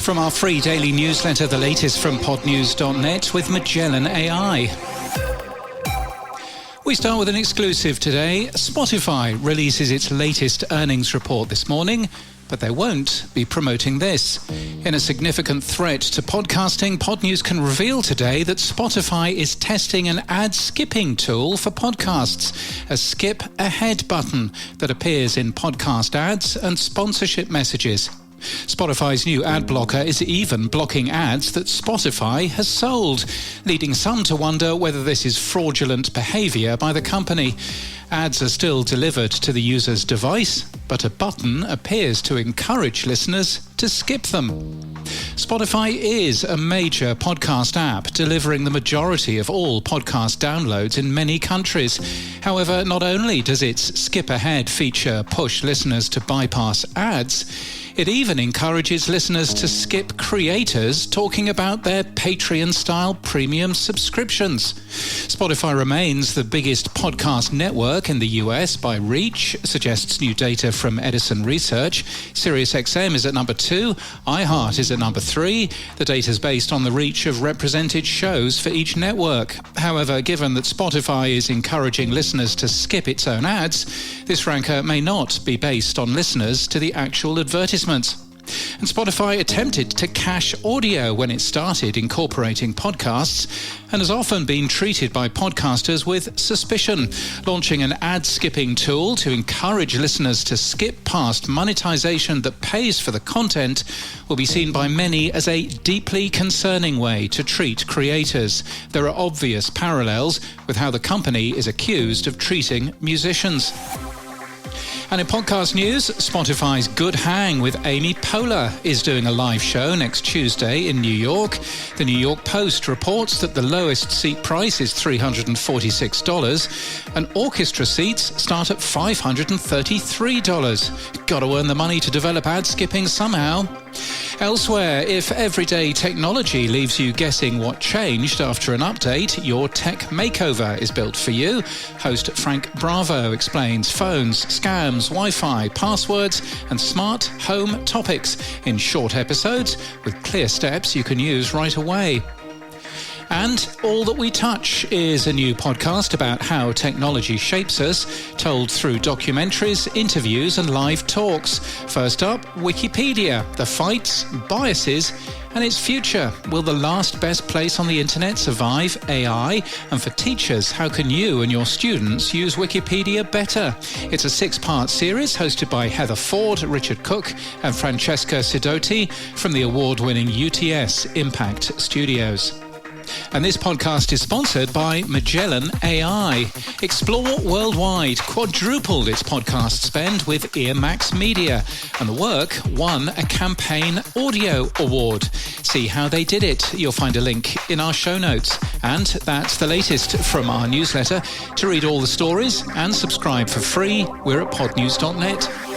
From our free daily newsletter, the latest from podnews.net with Magellan AI. We start with an exclusive today. Spotify releases its latest earnings report this morning, but they won't be promoting this. In a significant threat to podcasting, Podnews can reveal today that Spotify is testing an ad skipping tool for podcasts, a skip ahead button that appears in podcast ads and sponsorship messages. Spotify's new ad blocker is even blocking ads that Spotify has sold, leading some to wonder whether this is fraudulent behaviour by the company. Ads are still delivered to the user's device, but a button appears to encourage listeners to skip them. Spotify is a major podcast app, delivering the majority of all podcast downloads in many countries. However, not only does its skip ahead feature push listeners to bypass ads, it even encourages listeners to skip creators talking about their Patreon-style premium subscriptions. Spotify remains the biggest podcast network in the US by reach, suggests new data from Edison Research. SiriusXM is at number 2, iHeart is at number 3. The data is based on the reach of represented shows for each network. However, given that Spotify is encouraging listeners to skip its own ads, this ranker may not be based on listeners to the actual advertisements. And Spotify attempted to cache audio when it started incorporating podcasts and has often been treated by podcasters with suspicion. Launching an ad-skipping tool to encourage listeners to skip past monetization that pays for the content will be seen by many as a deeply concerning way to treat creators. There are obvious parallels with how the company is accused of treating musicians. And in podcast news, Spotify's Good Hang with Amy Poehler is doing a live show next Tuesday in New York. The New York Post reports that the lowest seat price is $346, and orchestra seats start at $533. Got to earn the money to develop ad skipping somehow. Elsewhere, if everyday technology leaves you guessing what changed after an update, your tech makeover is built for you. Host Frank Bravo explains phones, scams, Wi-Fi, passwords, and smart home topics in short episodes with clear steps you can use right away. And All That We Touch is a new podcast about how technology shapes us, told through documentaries, interviews and live talks. First up, Wikipedia, the fights, biases and its future. Will the last best place on the internet survive AI? And for teachers, how can you and your students use Wikipedia better? It's a 6-part series hosted by Heather Ford, Richard Cook and Francesca Sidoti from the award-winning UTS Impact Studios. And this podcast is sponsored by Magellan AI. Explore Worldwide quadrupled its podcast spend with Earmax Media, and the work won a Campaign Audio Award. See how they did it. You'll find a link in our show notes. And that's the latest from our newsletter. To read all the stories and subscribe for free, we're at podnews.net.